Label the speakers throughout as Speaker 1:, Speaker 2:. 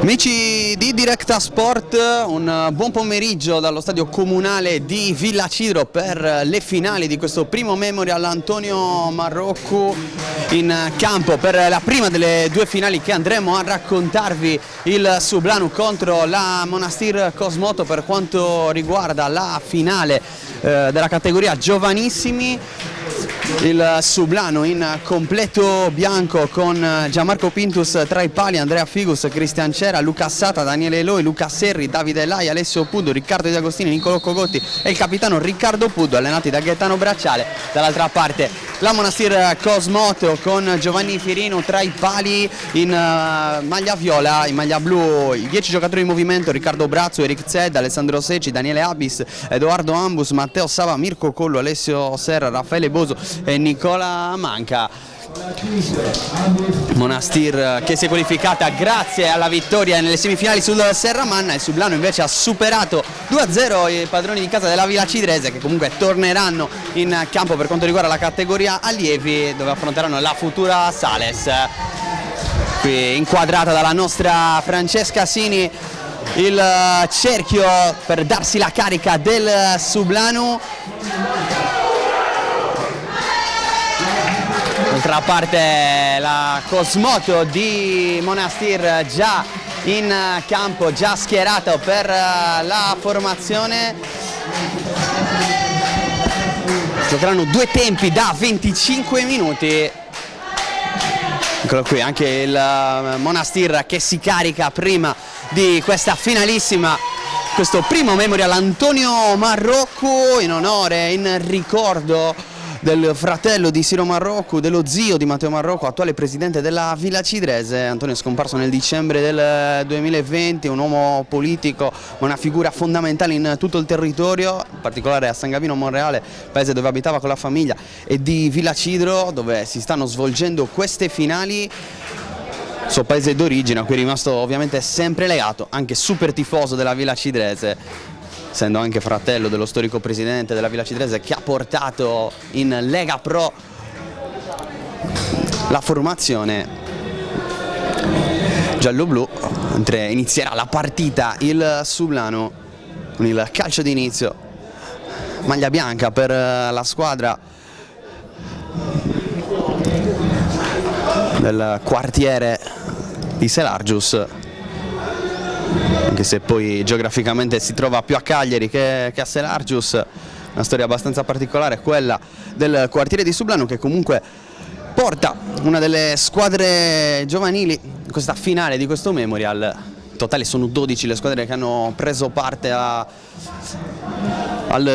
Speaker 1: Amici di Directa Sport, un buon pomeriggio dallo stadio comunale di Villacidro per le finali di questo primo Memorial Antonio Marrocco in campo per la prima delle due finali che andremo a raccontarvi, il Sublanu contro la Monastir Cosmoto per quanto riguarda la finale della categoria giovanissimi. Il Sublanu in completo bianco con Gianmarco Pintus tra i pali, Andrea Figus, Cristian Cera, Luca Sata, Daniele Eloi, Luca Serri, Davide Lai, Alessio Puddo, Riccardo Di Agostini, Niccolò Cogotti e il capitano Riccardo Puddo, allenati da Gaetano Bracciale. Dall'altra parte la Monastir Cosmoto con Giovanni Firino tra i pali in maglia viola, in maglia blu, i 10 giocatori in movimento: Riccardo Brazzo, Eric Zed, Alessandro Secci, Daniele Abis, Edoardo Ambus, Matteo Sava, Mirko Collo, Alessio Serra, Raffaele Boso e Nicola Manca. Monastir che si è qualificata grazie alla vittoria nelle semifinali sul Serramanna. Il Sublanu invece ha superato 2-0 i padroni di casa della Villa Cidrese, che comunque torneranno in campo per quanto riguarda la categoria allievi, dove affronteranno la futura Sales. Qui inquadrata dalla nostra Francesca Sini il cerchio per darsi la carica del Sublanu. D'altra parte la Cosmoto di Monastir già in campo, già schierato per la formazione. Giocheranno due tempi da 25 minuti. Eccolo qui anche il Monastir che si carica prima di questa finalissima, questo primo Memorial Antonio Marrocco in onore, in ricordo del fratello di Siro Marrocco, dello zio di Matteo Marrocco, attuale presidente della Villa Cidrese. Antonio è scomparso nel dicembre del 2020, un uomo politico, una figura fondamentale in tutto il territorio, in particolare a San Gavino Monreale, paese dove abitava con la famiglia, e di Villacidro, dove si stanno svolgendo queste finali. Suo paese d'origine, a cui è rimasto ovviamente sempre legato, anche super tifoso della Villa Cidrese, essendo anche fratello dello storico presidente della Villa Cidrese, che ha portato in Lega Pro la formazione giallo-blu. Mentre inizierà la partita il Sublanu con il calcio d'inizio, maglia bianca per la squadra del quartiere di Selargius, anche se poi geograficamente si trova più a Cagliari che a Selargius. Una storia abbastanza particolare, quella del quartiere di Sublanu, che comunque porta una delle squadre giovanili in questa finale di questo Memorial. In totale sono 12 le squadre che hanno preso parte al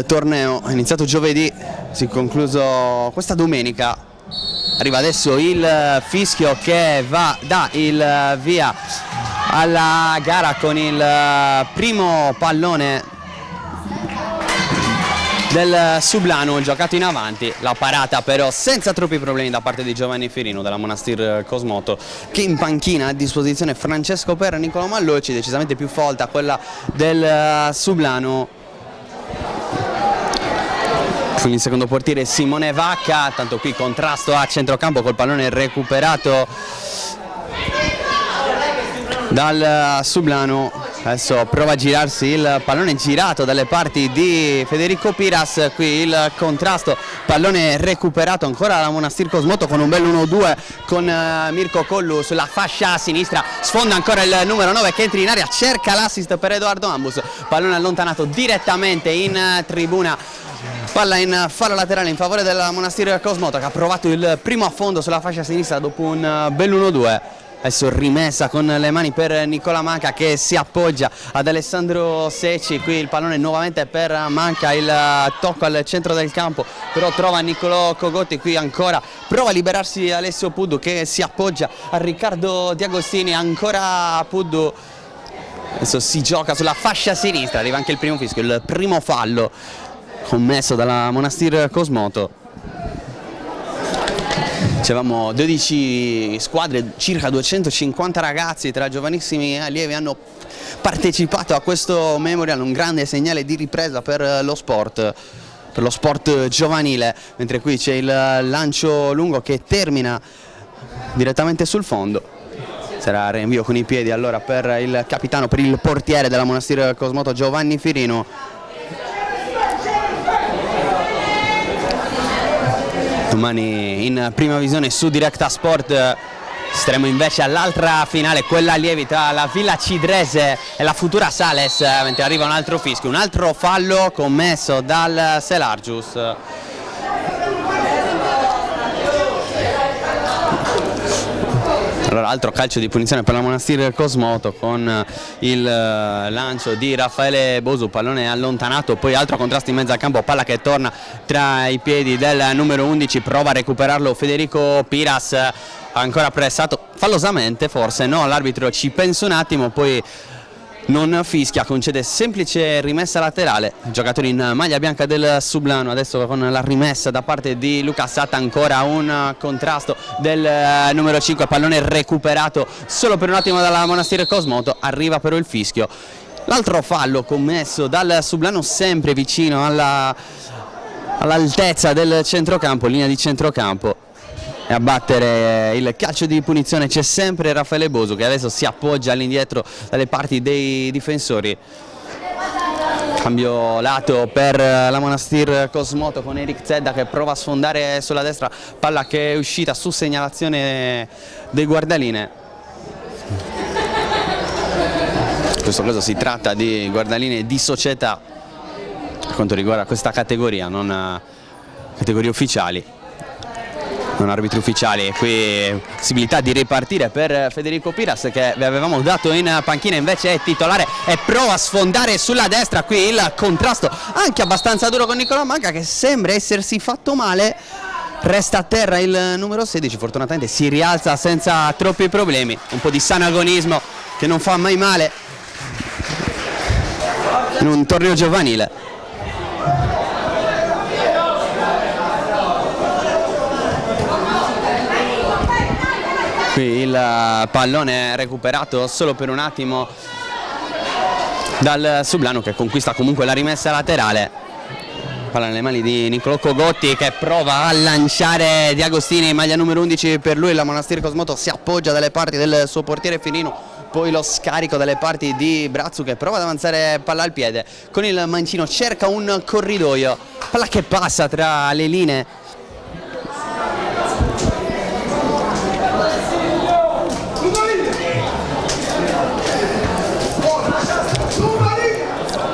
Speaker 1: torneo. È iniziato giovedì, si è concluso questa domenica. Arriva adesso il fischio che dà il via alla gara con il primo pallone del Sublanu giocato in avanti. La parata però senza troppi problemi da parte di Giovanni Firino della Monastir Cosmoto, che in panchina a disposizione Francesco Perra e Niccolò Malloci, decisamente più folta quella del Sublanu. Con il secondo portiere Simone Vacca, tanto qui contrasto a centrocampo col pallone recuperato dal Sublanu. Adesso prova a girarsi il pallone, girato dalle parti di Federico Piras. Qui il contrasto, pallone recuperato ancora dalla Monastir Cosmoto con un bel 1-2 con Mirko Collu sulla fascia sinistra. Sfonda ancora il numero 9 che entra in area, cerca l'assist per Edoardo Ambus, pallone allontanato direttamente in tribuna. Palla in fallo laterale in favore della Monastir Cosmoto, che ha provato il primo affondo sulla fascia sinistra dopo un bel 1-2. Adesso rimessa con le mani per Nicola Manca, che si appoggia ad Alessandro Secci. Qui il pallone nuovamente per Manca, il tocco al centro del campo, però trova Niccolò Cogotti. Qui ancora prova a liberarsi Alessio Puddu, che si appoggia a Riccardo Di Agostini, ancora Puddu. Adesso si gioca sulla fascia sinistra, arriva anche il primo fischio, il primo fallo commesso dalla Monastir Cosmoto. Dicevamo 12 squadre, circa 250 ragazzi tra giovanissimi e allievi hanno partecipato a questo Memorial, un grande segnale di ripresa per lo sport giovanile, mentre qui c'è il lancio lungo che termina direttamente sul fondo. Sarà rinvio con i piedi allora per il capitano, per il portiere della Monastir Cosmoto Giovanni Firino. Domani in prima visione su Directa Sport staremo invece all'altra finale, quella allievi tra la Villa Cidrese e la Futura Sales, mentre arriva un altro fischio, un altro fallo commesso dal Selargius. Allora, altro calcio di punizione per la Monastir Cosmoto con il lancio di Raffaele Bosu, pallone allontanato, poi altro contrasto in mezzo al campo, palla che torna tra i piedi del numero 11, prova a recuperarlo Federico Piras, ancora pressato fallosamente, forse no, l'arbitro ci pensa un attimo, poi non fischia, concede semplice rimessa laterale. Giocatori in maglia bianca del Sublano, adesso con la rimessa da parte di Luca Satta, ancora un contrasto del numero 5, pallone recuperato solo per un attimo dalla Monastir Cosmoto, arriva però il fischio. L'altro fallo commesso dal Sublano sempre vicino all'altezza del centrocampo, linea di centrocampo. E a battere il calcio di punizione c'è sempre Raffaele Bosu, che adesso si appoggia all'indietro dalle parti dei difensori. Cambio lato per la Monastir Cosmoto con Eric Zedda che prova a sfondare sulla destra, palla che è uscita su segnalazione dei guardaline. In questo caso si tratta di guardaline di società per quanto riguarda questa categoria, non categorie ufficiali. Non arbitri ufficiali. Qui possibilità di ripartire per Federico Piras, che vi avevamo dato in panchina, invece è titolare e prova a sfondare sulla destra. Qui il contrasto anche abbastanza duro con Nicola Manca, che sembra essersi fatto male. Resta a terra il numero 16, fortunatamente si rialza senza troppi problemi. Un po' di sano agonismo che non fa mai male in un torneo giovanile. Qui il pallone recuperato solo per un attimo dal Sublano, che conquista comunque la rimessa laterale. Palla nelle mani di Niccolò Cogotti, che prova a lanciare Di Agostini, maglia numero 11 per lui. La Monastir Cosmoto si appoggia dalle parti del suo portiere Firino, poi lo scarico dalle parti di Brazzu, che prova ad avanzare palla al piede con il mancino, cerca un corridoio, palla che passa tra le linee.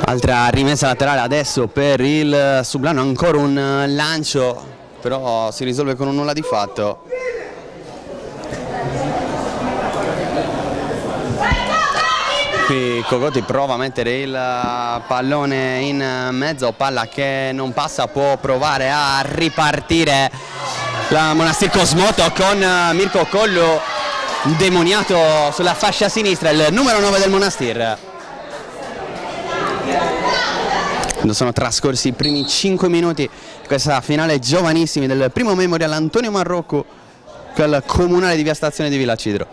Speaker 1: Altra rimessa laterale adesso per il Sublano, ancora un lancio, però si risolve con un nulla di fatto. Qui Cogotti prova a mettere il pallone in mezzo, palla che non passa, può provare a ripartire la Monastir Cosmoto con Mirko Collo demoniato sulla fascia sinistra, il numero 9 del Monastir. Sono trascorsi i primi 5 minuti di questa finale giovanissimi del primo Memorial Antonio Marrocco al comunale di Via Stazione di Villa Cidro.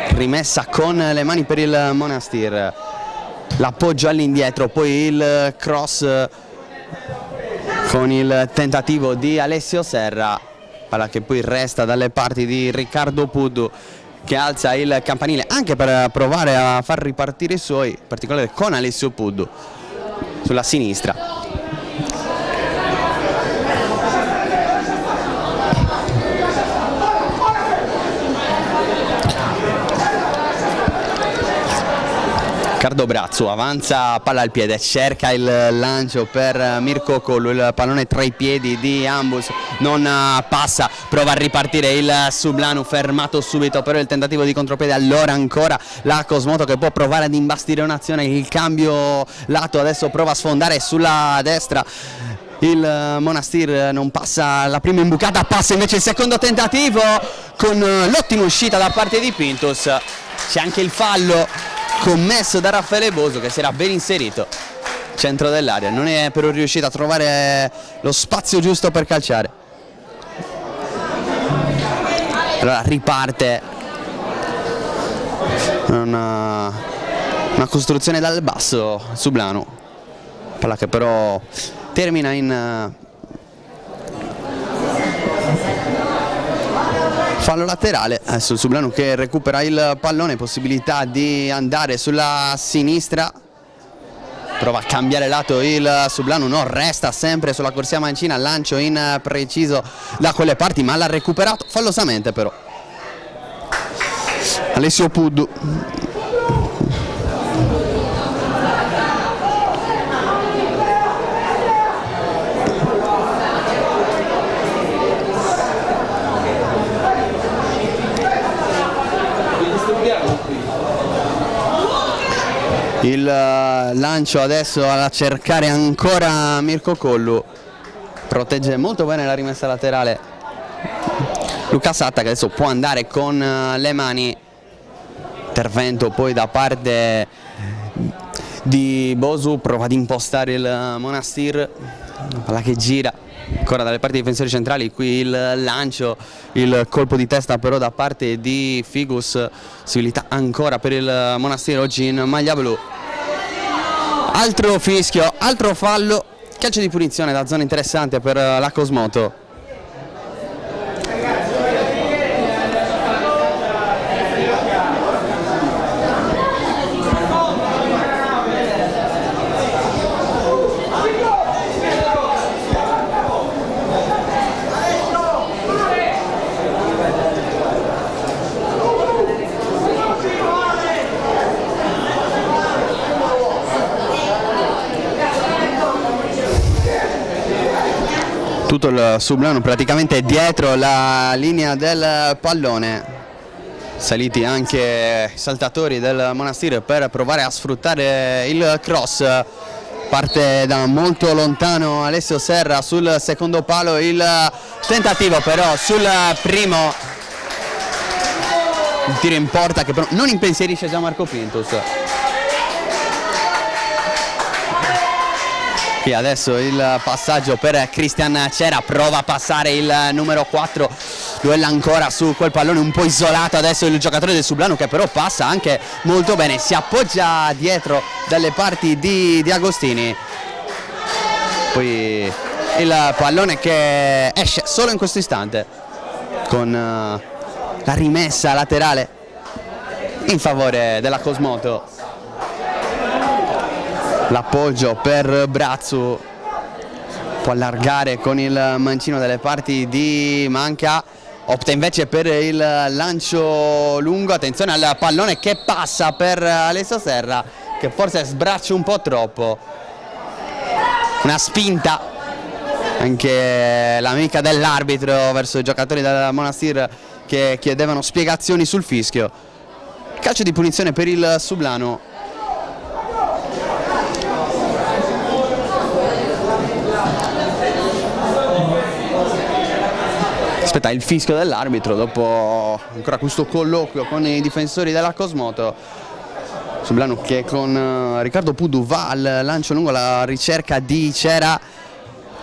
Speaker 1: Rimessa con le mani per il Monastir, l'appoggio all'indietro, poi il cross con il tentativo di Alessio Serra, palla che poi resta dalle parti di Riccardo Puddu, che alza il campanile anche per provare a far ripartire i suoi, in particolare con Alessio Puddu sulla sinistra. Riccardo Brazzu avanza, palla al piede, cerca il lancio per Mirko Collo, il pallone tra i piedi di Ambus, non passa, prova a ripartire il Sublano, fermato subito però il tentativo di contropiede. Allora ancora la Cosmoto che può provare ad imbastire un'azione, il cambio lato, adesso prova a sfondare sulla destra. Il Monastir non passa la prima imbucata, passa invece il secondo tentativo con l'ottima uscita da parte di Pintus. C'è anche il fallo commesso da Raffaele Bosu, che si era ben inserito centro dell'area, non è però riuscito a trovare lo spazio giusto per calciare. Allora riparte una costruzione dal basso Sublano, palla che però termina in fallo laterale, adesso il Sublanu che recupera il pallone, possibilità di andare sulla sinistra, prova a cambiare lato il Sublanu, no, resta sempre sulla corsia mancina, lancio impreciso da quelle parti ma l'ha recuperato fallosamente però Alessio Puddu. Il lancio adesso a cercare ancora Mirko Collu, protegge molto bene la rimessa laterale Luca Satta, che adesso può andare con le mani, intervento poi da parte di Bosu, prova ad impostare il Monastir, palla che gira ancora dalle parti difensori centrali, qui il lancio, il colpo di testa però da parte di Figus, possibilità ancora per il Monastir oggi in maglia blu. Altro fischio, altro fallo, calcio di punizione da zona interessante per la Cosmoto. Tutto il Sublanu praticamente dietro la linea del pallone, saliti anche i saltatori del Monastir per provare a sfruttare il cross, parte da molto lontano Alessio Serra sul secondo palo, il tentativo però sul primo, il tiro in porta che però non impensierisce Gianmarco Pintus. Qui adesso il passaggio per Cristian Cera, prova a passare il numero 4, duella ancora su quel pallone un po' isolato adesso il giocatore del Sublanu, che però passa anche molto bene, si appoggia dietro dalle parti di Agostini, poi il pallone che esce solo in questo istante con la rimessa laterale in favore della Cosmoto. L'appoggio per Brazzu, può allargare con il mancino dalle parti di Manca, opta invece per il lancio lungo, attenzione al pallone che passa per Alessio Serra, che forse sbraccia un po' troppo, una spinta anche l'amica dell'arbitro verso i giocatori del Monastir che chiedevano spiegazioni sul fischio. Calcio di punizione per il Sublanu. Aspetta il fischio dell'arbitro dopo ancora questo colloquio con i difensori della Cosmoto. Sublanu che con Riccardo Puddu va al lancio lungo alla ricerca di Cera,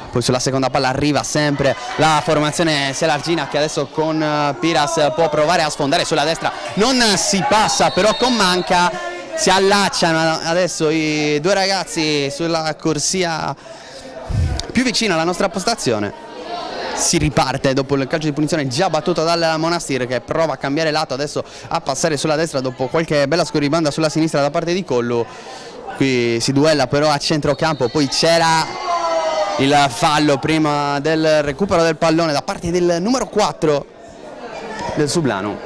Speaker 1: poi sulla seconda palla arriva sempre la formazione Selargina, che adesso con Piras può provare a sfondare sulla destra, non si passa però con Manca, si allacciano adesso i due ragazzi sulla corsia più vicina alla nostra postazione. Si riparte dopo il calcio di punizione già battuto dal Monastir, che prova a cambiare lato adesso a passare sulla destra dopo qualche bella scorribanda sulla sinistra da parte di Collu. Qui si duella però a centrocampo, poi c'era il fallo prima del recupero del pallone da parte del numero 4 del Sublanu.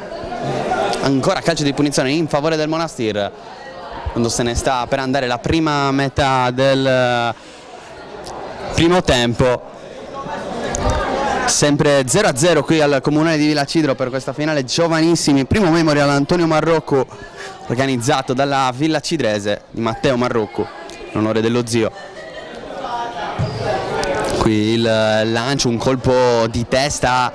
Speaker 1: Ancora calcio di punizione in favore del Monastir quando se ne sta per andare la prima metà del primo tempo. Sempre 0-0 qui al Comunale di Villacidro per questa finale giovanissimi, primo memorial Antonio Marrocco organizzato dalla Villa Cidrese di Matteo Marrocco in onore dello zio. Qui il lancio, un colpo di testa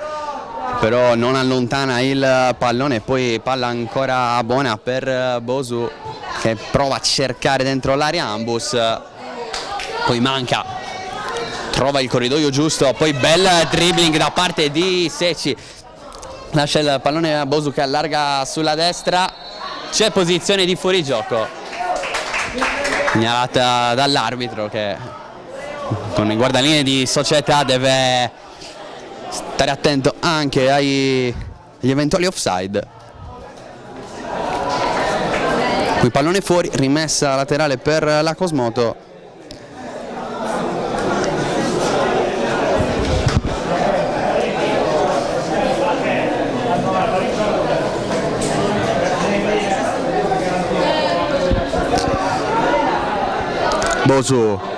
Speaker 1: però non allontana il pallone, poi palla ancora buona per Bosu che prova a cercare dentro l'area ambus, poi Manca, trova il corridoio giusto, poi bel dribbling da parte di Secci, lascia il pallone a Bosu che allarga sulla destra, c'è posizione di fuorigioco segnalata dall'arbitro, che con i guardalinee di società deve stare attento anche ai gli eventuali offside. Qui pallone fuori, rimessa laterale per la Cosmoto. Bosu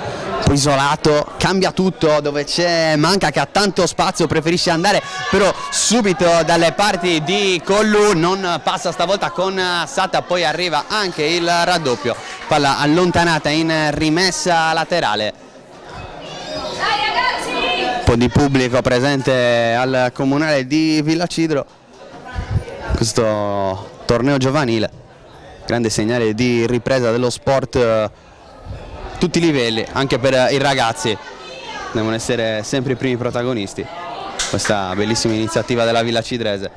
Speaker 1: isolato, cambia tutto, dove c'è Manca che ha tanto spazio, preferisce andare però subito dalle parti di Collu, non passa stavolta con Satta, poi arriva anche il raddoppio, palla allontanata in rimessa laterale. Un po' di pubblico presente al comunale di Villacidro, questo torneo giovanile, grande segnale di ripresa dello sport tutti i livelli, anche per i ragazzi devono essere sempre i primi protagonisti. Questa bellissima iniziativa della Villacidrese,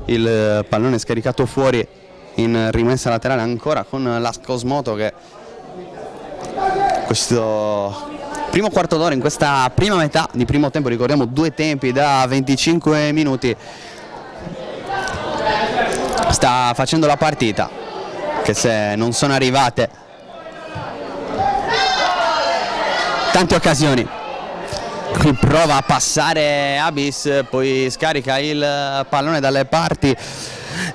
Speaker 1: il pallone scaricato fuori in rimessa laterale ancora con la Cosmoto che questo primo quarto d'ora, in questa prima metà di primo tempo, ricordiamo 2 tempi da 25 minuti, sta facendo la partita, che se non sono arrivate tante occasioni. Qui prova a passare Abis, poi scarica il pallone dalle parti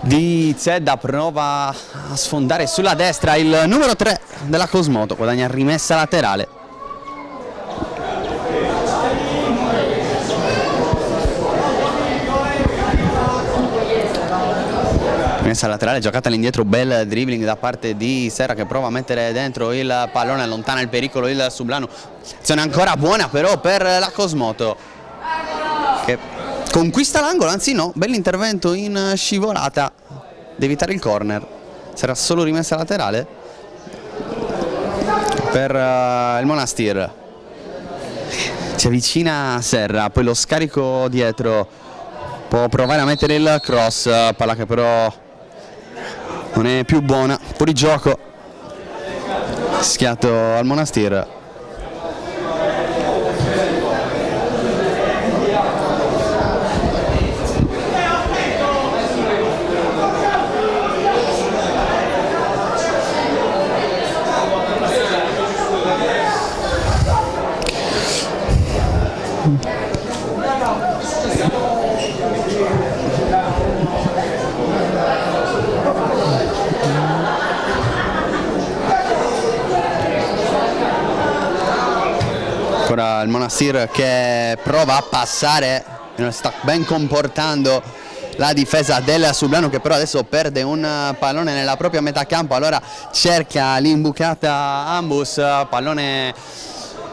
Speaker 1: di Zedda, prova a sfondare sulla destra il numero 3 della Cosmoto, guadagna rimessa laterale. Rimessa laterale giocata all'indietro, bel dribbling da parte di Serra che prova a mettere dentro il pallone, allontana il pericolo il Sublanu. Azione ancora buona però per la Cosmoto che conquista l'angolo, anzi no, bell'intervento in scivolata ad evitare il corner. Sarà solo rimessa laterale per il Monastir. Si avvicina Serra, poi lo scarico dietro, può provare a mettere il cross, palla che però non è più buona, fuori gioco, schiato al Monastir. Ancora il Monastir che prova a passare, sta ben comportando la difesa del Sublano, che però adesso perde un pallone nella propria metà campo, allora cerca l'imbucata Ambus, pallone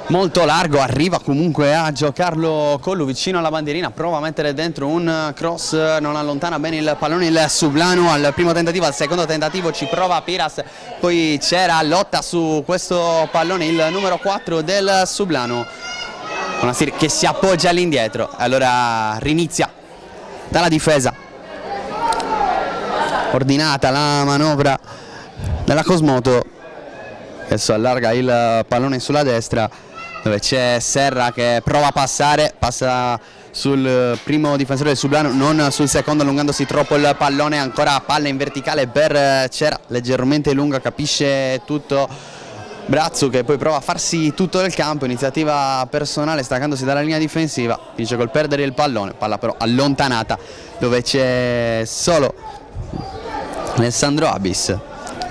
Speaker 1: molto largo, arriva comunque a giocarlo Collu vicino alla bandierina, prova a mettere dentro un cross, non allontana bene il pallone il Sublano al primo tentativo, al secondo tentativo ci prova Piras, poi c'era lotta su questo pallone, il numero 4 del Sublano, una serie che si appoggia all'indietro, allora rinizia dalla difesa, ordinata la manovra della Cosmoto, adesso allarga il pallone sulla destra, dove c'è Serra che prova a passare, passa sul primo difensore del Sublano, non sul secondo, allungandosi troppo il pallone, ancora palla in verticale per Cera, leggermente lunga, capisce tutto Brazzu, che poi prova a farsi tutto il campo, iniziativa personale staccandosi dalla linea difensiva, finisce col perdere il pallone, palla però allontanata dove c'è solo Alessandro Abis.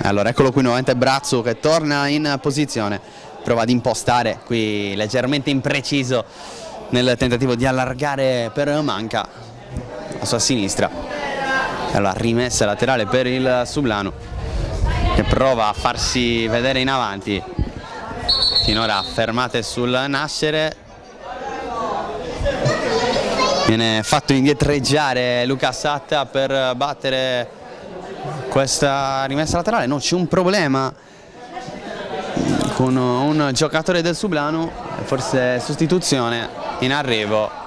Speaker 1: Allora eccolo qui nuovamente Brazzu che torna in posizione, prova ad impostare, qui leggermente impreciso nel tentativo di allargare per Manca la sua sinistra. Allora rimessa laterale per il Sublano che prova a farsi vedere in avanti, finora fermate sul nascere, viene fatto indietreggiare Luca Satta per battere questa rimessa laterale. No, c'è un problema con un giocatore del Sublano, forse sostituzione in arrivo.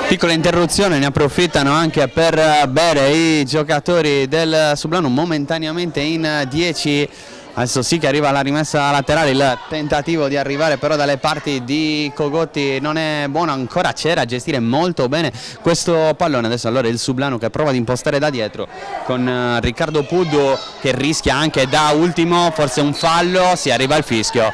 Speaker 1: Piccola interruzione, ne approfittano anche per bere i giocatori del Sublano, momentaneamente in 10 Adesso sì che arriva la rimessa laterale, il tentativo di arrivare però dalle parti di Cogotti non è buono, ancora c'era a gestire molto bene questo pallone. Adesso allora il Sublanu che prova ad impostare da dietro con Riccardo Puddu che rischia anche da ultimo, forse un fallo, si arriva al fischio.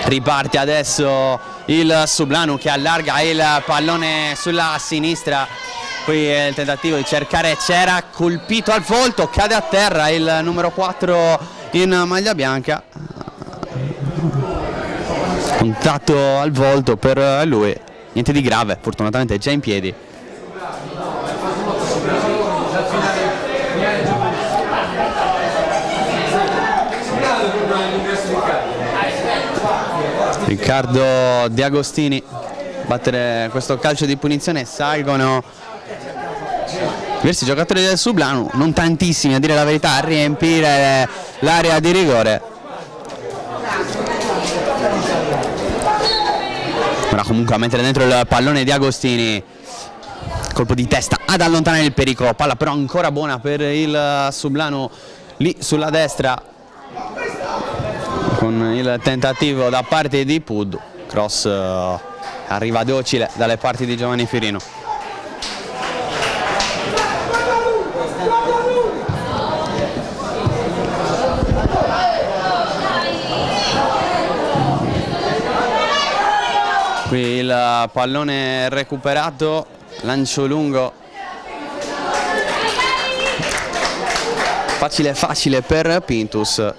Speaker 1: Riparte adesso il Sublanu che allarga il pallone sulla sinistra. Qui è il tentativo di cercare Cera, colpito al volto, cade a terra il numero 4 in maglia bianca. Contatto al volto per lui, niente di grave, fortunatamente è già in piedi. Riccardo De Agostini battere questo calcio di punizione, salgono diversi giocatori del Sublanu, non tantissimi a dire la verità, a riempire l'area di rigore. Ora comunque a mettere dentro il pallone di Agostini, colpo di testa ad allontanare il pericolo, palla però ancora buona per il Sublanu lì sulla destra con il tentativo da parte di Puddu, cross arriva docile dalle parti di Giovanni Firino. Qui il pallone recuperato, lancio lungo, facile facile per Pintus.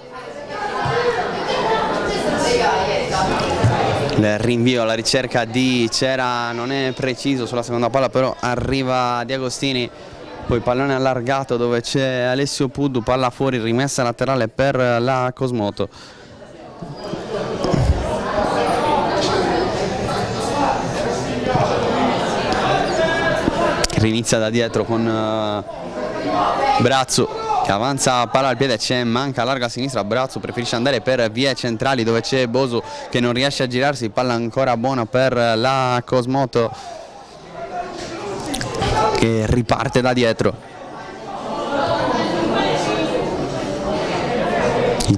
Speaker 1: Il rinvio alla ricerca di Cera non è preciso sulla seconda palla, però arriva Di Agostini, poi pallone allargato dove c'è Alessio Puddu, palla fuori, rimessa laterale per la Cosmoto. Rinizia da dietro con Brazzu che avanza palla al piede, c'è manca larga a sinistra, Brazzu preferisce andare per vie centrali dove c'è Bosu che non riesce a girarsi, palla ancora buona per la Cosmoto che riparte da dietro.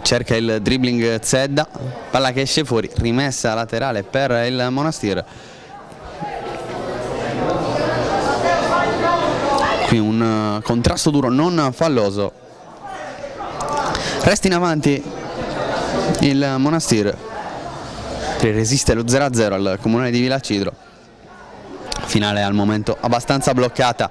Speaker 1: Cerca il dribbling Zedda, palla che esce fuori, rimessa laterale per il Monastir. Qui un contrasto duro non falloso, resta in avanti il Monastir che resiste lo 0-0 al Comunale di Villacidro. Finale al momento abbastanza bloccata,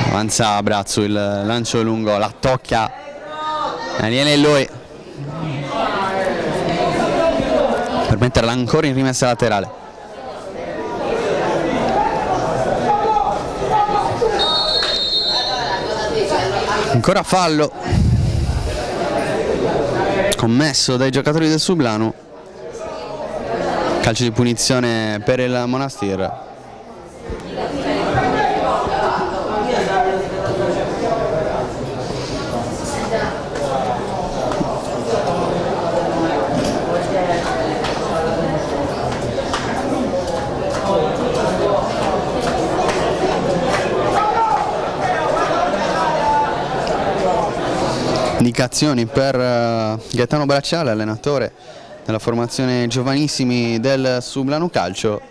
Speaker 1: avanza Brazzu, il lancio lungo, la tocca Daniele Lui per metterla ancora in rimessa laterale. Ancora fallo commesso dai giocatori del Sublanu, calcio di punizione per il Monastir. Indicazioni per Gaetano Bracciale, allenatore della formazione giovanissimi del Sublanu Calcio.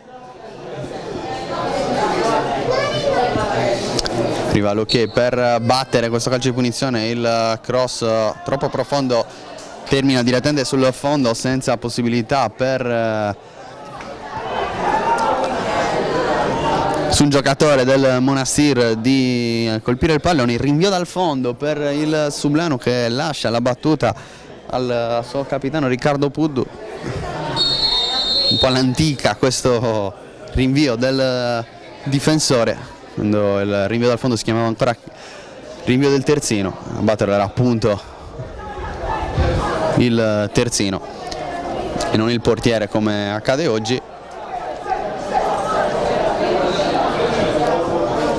Speaker 1: Arriva l'ok per battere questo calcio di punizione, il cross troppo profondo termina direttamente sul fondo senza possibilità per su un giocatore del Monastir di colpire il pallone. Il rinvio dal fondo per il Sublanu che lascia la battuta al suo capitano Riccardo Puddu. Un po' all'antica questo rinvio del difensore, quando il rinvio dal fondo si chiamava ancora rinvio del terzino, a batterlo era appunto il terzino e non il portiere come accade oggi.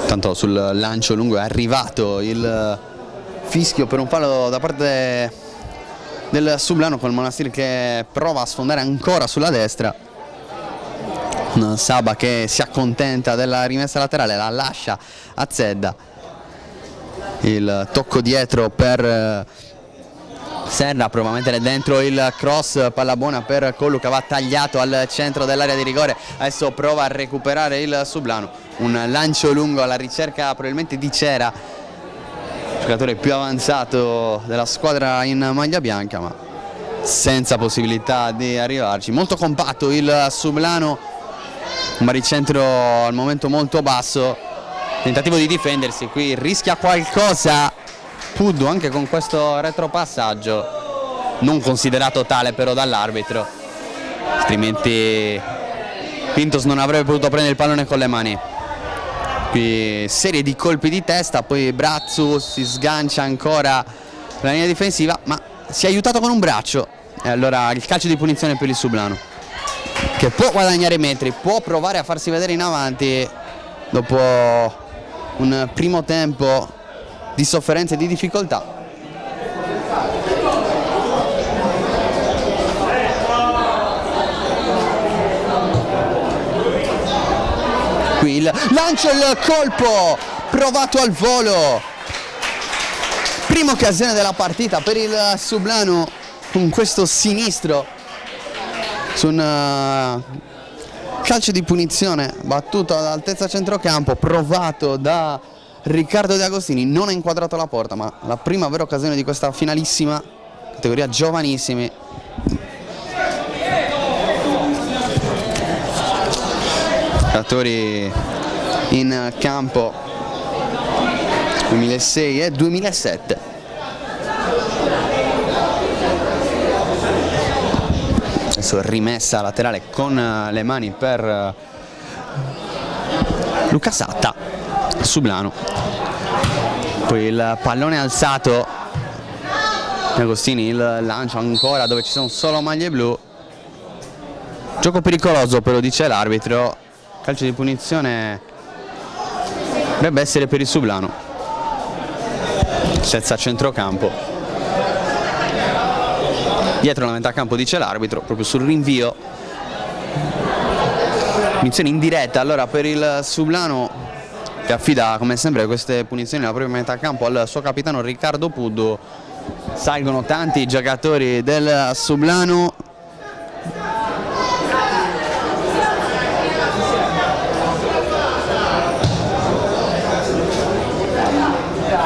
Speaker 1: Tanto sul lancio lungo è arrivato il fischio per un fallo da parte del Sublanu, con il Monastir che prova a sfondare ancora sulla destra. Saba che si accontenta della rimessa laterale, la lascia a Zedda. il tocco dietro per Serra, prova a mettere dentro il cross, palla buona per Collu che va tagliato al centro dell'area di rigore, adesso prova a recuperare il Sublano, un lancio lungo alla ricerca probabilmente di Cera, giocatore più avanzato della squadra in maglia bianca, ma senza possibilità di arrivarci. Molto compatto il Sublano, un baricentro al momento molto basso, tentativo di difendersi, qui rischia qualcosa Puddu anche con questo retropassaggio, non considerato tale però dall'arbitro, altrimenti Pintos non avrebbe potuto prendere il pallone con le mani. Qui serie di colpi di testa, poi Brazzu si sgancia ancora la linea difensiva, ma si è aiutato con un braccio e allora il calcio di punizione per il Sublano, che può guadagnare metri, può provare a farsi vedere in avanti dopo un primo tempo di sofferenza e di difficoltà. Qui il lancio, il colpo provato al volo, prima occasione della partita per il Sublano con questo sinistro su un calcio di punizione battuto ad altezza centrocampo, provato da Riccardo De Agostini, non ha inquadrato la porta, ma la prima vera occasione di questa finalissima categoria giovanissimi. Giocatori in campo 2006 e 2007. Adesso rimessa laterale con le mani per Luca Satta, Sublano. Poi il pallone alzato, Agostini, il lancio ancora dove ci sono solo maglie blu, gioco pericoloso però dice l'arbitro, calcio di punizione dovrebbe essere per il Sublano, senza centrocampo, dietro la metà campo dice l'arbitro, proprio sul rinvio, punizione in diretta allora per il Sublano, che affida come sempre queste punizioni alla propria metà campo al suo capitano Riccardo Puddu. Salgono tanti giocatori del Sublano,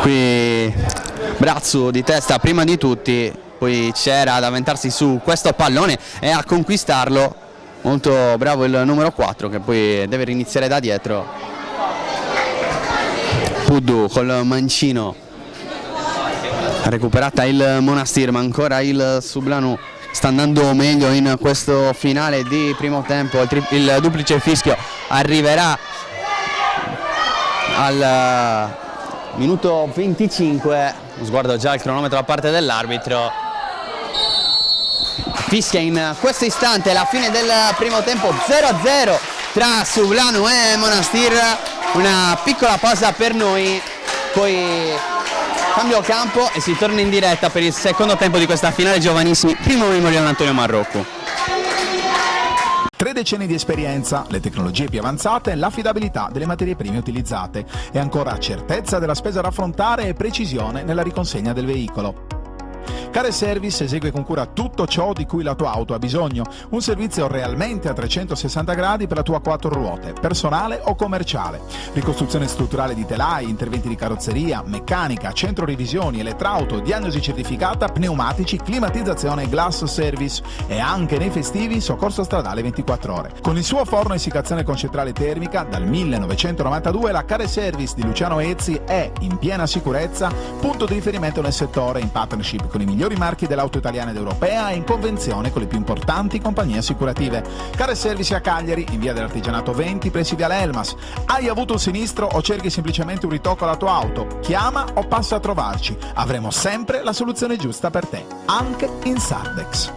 Speaker 1: qui Brazzu di testa prima di tutti, poi c'era ad avventarsi su questo pallone e a conquistarlo, molto bravo il numero 4 che poi deve riniziare da dietro. Puddu col mancino, recuperata il Monastir, ma ancora il Sublano sta andando meglio in questo finale di primo tempo. Il duplice fischio arriverà al minuto 25, sguardo già al cronometro da parte dell'arbitro, fischia in questo istante la fine del primo tempo, 0-0 tra Sublano e Monastir. Una piccola pausa per noi, poi cambio campo e si torna in diretta per il secondo tempo di questa finale giovanissimi, primo Memorial Antonio Marrocco.
Speaker 2: 3 decenni di esperienza, le tecnologie più avanzate, l'affidabilità delle materie prime utilizzate e ancora certezza della spesa da affrontare e precisione nella riconsegna del veicolo. Car Service esegue con cura tutto ciò di cui la tua auto ha bisogno, un servizio realmente a 360 gradi per la tua 4 ruote, personale o commerciale. Ricostruzione strutturale di telai, interventi di carrozzeria, meccanica, centro revisioni, elettrauto, diagnosi certificata, pneumatici, climatizzazione e glass service e anche nei festivi soccorso stradale 24 ore. Con il suo forno a essiccazione con centrale termica dal 1992 la Car Service di Luciano Ezzi è in piena sicurezza punto di riferimento nel settore in partnership con i migliori marchi dell'auto italiana ed europea e in convenzione con le più importanti compagnie assicurative. Car Service a Cagliari, in via dell'Artigianato 20, pressi viale Elmas. Hai avuto un sinistro o cerchi semplicemente un ritocco alla tua auto? Chiama o passa a trovarci. Avremo sempre la soluzione giusta per te, anche in Sardex.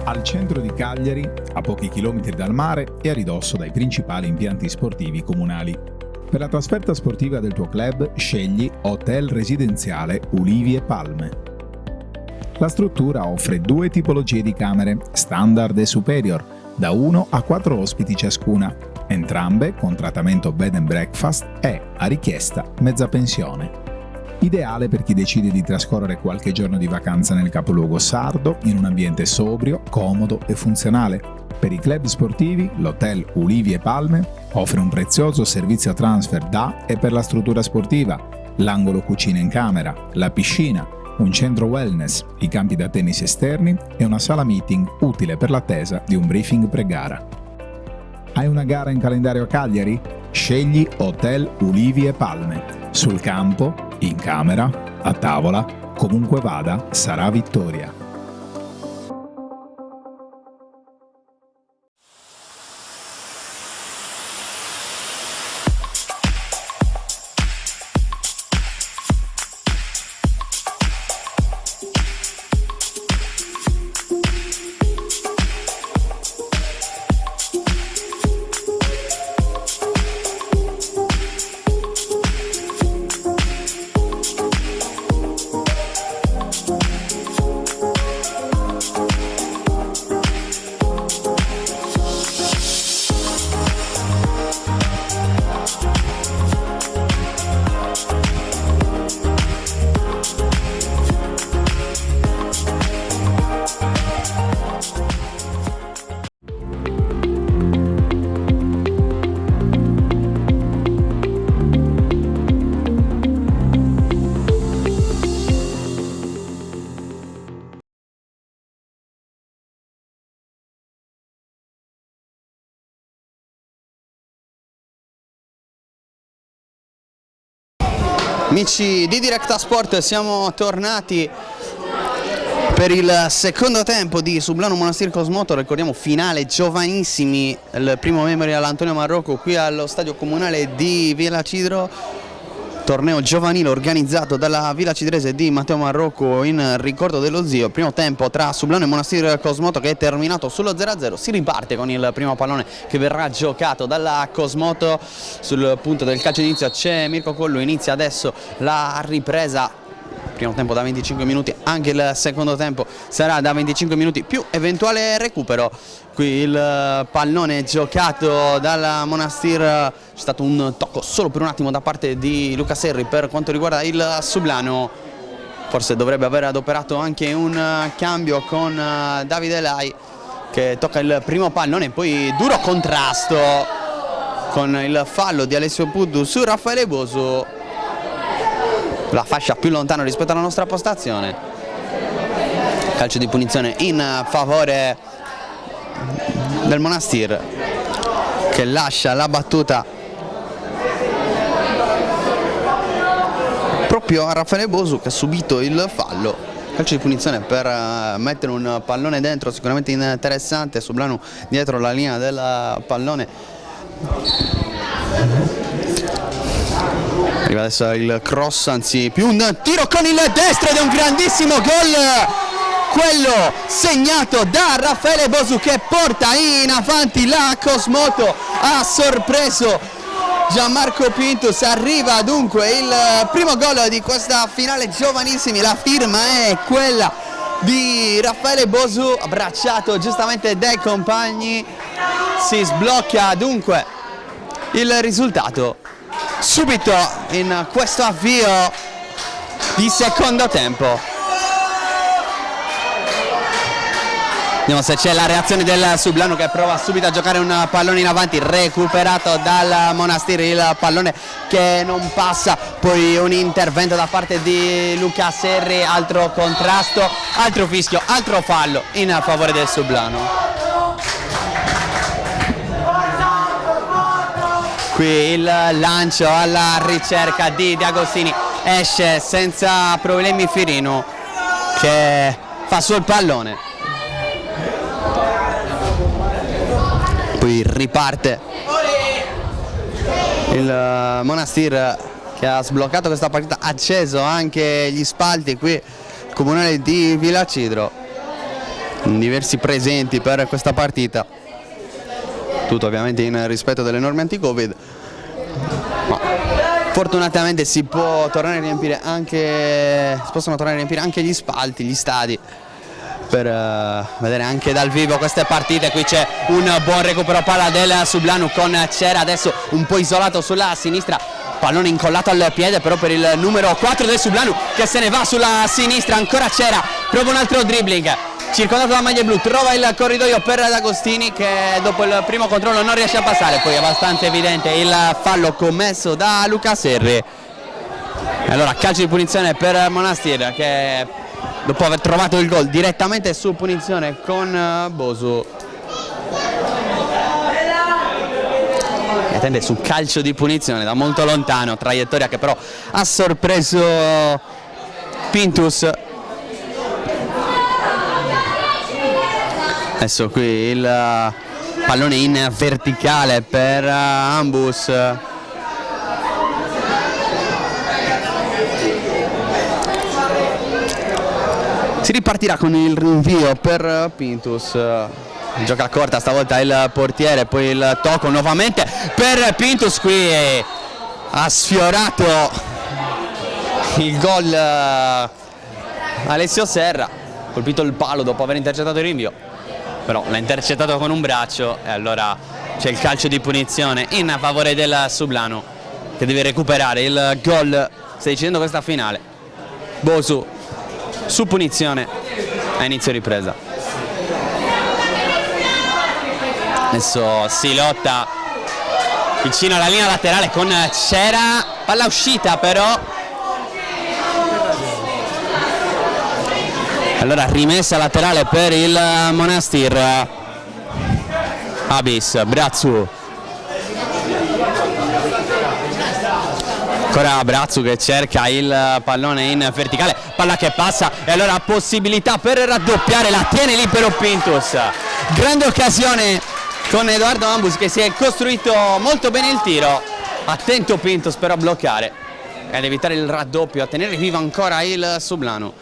Speaker 2: Al centro di Cagliari, a pochi chilometri dal mare e a ridosso dai principali impianti sportivi comunali. Per la trasferta sportiva del tuo club scegli Hotel Residenziale Ulivi e Palme. La struttura offre 2 tipologie di camere, standard e superior, da 1 a 4 ospiti ciascuna, entrambe con trattamento bed and breakfast e, a richiesta, mezza pensione. Ideale per chi decide di trascorrere qualche giorno di vacanza nel capoluogo sardo in un ambiente sobrio, comodo e funzionale. Per i club sportivi, l'hotel Ulivi e Palme offre un prezioso servizio transfer da e per la struttura sportiva, l'angolo cucina in camera, la piscina, un centro wellness, i campi da tennis esterni e una sala meeting utile per l'attesa di un briefing pre-gara. Hai una gara in calendario a Cagliari? Scegli Hotel Ulivi e Palme. Sul campo, in camera, a tavola, comunque vada, sarà vittoria.
Speaker 1: Amici di Directa Sport, siamo tornati per il secondo tempo di Sublano Monastir Cosmoto. Ricordiamo finale giovanissimi, il primo memorial Antonio Marrocco qui allo stadio comunale di Villa Cidro. Torneo giovanile organizzato dalla Villa Cidrese di Matteo Marrocco in ricordo dello zio. Primo tempo tra Sublano e Monastir Cosmoto che è terminato sullo 0-0. Si riparte con il primo pallone che verrà giocato dalla Cosmoto. Sul punto del calcio d'inizio c'è Mirko Collu, inizia adesso la ripresa. Primo tempo da 25 minuti, anche il secondo tempo sarà da 25 minuti più eventuale recupero. Qui il pallone giocato dalla Monastir, c'è stato un tocco solo per un attimo da parte di Luca Serri per quanto riguarda il Sublano. Forse dovrebbe aver adoperato anche un cambio con Davide Lai che tocca il primo pallone, poi duro contrasto con il fallo di Alessio Puddu su Raffaele Bosu. La fascia più lontano rispetto alla nostra postazione. Calcio di punizione in favore del Monastir che lascia la battuta proprio a Raffaele Bosu che ha subito il fallo. Calcio di punizione per mettere un pallone dentro, sicuramente interessante. Sublano dietro la linea del pallone. Arriva adesso il cross, anzi più un tiro con il destro ed è un grandissimo gol, quello segnato da Raffaele Bosu che porta in avanti la Cosmoto. Ha sorpreso Gianmarco Pintus, arriva dunque il primo gol di questa finale giovanissimi. La firma è quella di Raffaele Bosu, abbracciato giustamente dai compagni. Si sblocca dunque il risultato subito in questo avvio di secondo tempo. Vediamo se c'è la reazione del Sublano che prova subito a giocare un pallone in avanti, recuperato dal Monastir, il pallone che non passa, poi un intervento da parte di Luca Serri, altro contrasto, altro fischio, altro fallo in favore del Sublano. Qui il lancio alla ricerca di D'Agostini, esce senza problemi Firino che fa sul pallone. Poi riparte il Monastir che ha sbloccato questa partita, ha acceso anche gli spalti qui comunale di Villa Cidro, diversi presenti per questa partita. Tutto ovviamente in rispetto delle norme anti-Covid. Ma Fortunatamente si possono tornare a riempire anche gli spalti, gli stadi, per vedere anche dal vivo queste partite. Qui c'è un buon recupero palla del Sublanu con Cera, adesso un po' isolato sulla sinistra, pallone incollato al piede però per il numero 4 del Sublanu che se ne va sulla sinistra. Ancora Cera, prova un altro dribbling, circondato da maglie blu, trova il corridoio per D'Agostini che dopo il primo controllo non riesce a passare, poi è abbastanza evidente il fallo commesso da Luca Serri. E allora calcio di punizione per Monastir che dopo aver trovato il gol direttamente su punizione con Bosu, e attende su calcio di punizione da molto lontano, traiettoria che però ha sorpreso Pintus. Adesso qui il pallone in verticale per Ambus. Si ripartirà con il rinvio per Pintus. Gioca corta stavolta il portiere, poi il tocco nuovamente per Pintus. Qui ha sfiorato il gol Alessio Serra, colpito il palo dopo aver intercettato il rinvio, però l'ha intercettato con un braccio e allora c'è il calcio di punizione in favore del Sublanu che deve recuperare il gol. Stai dicendo questa finale. Bosu su punizione a inizio ripresa. Adesso si lotta vicino alla linea laterale con Cera, palla uscita però. Allora rimessa laterale per il Monastir. Abis, Brazzu. Ancora Brazzu che cerca il pallone in verticale, palla che passa e allora possibilità per raddoppiare, la tiene libero Pintus. Grande occasione con Edoardo Ambus che si è costruito molto bene il tiro. Attento Pintus però a bloccare ed evitare il raddoppio, a tenere vivo ancora il Sublanu.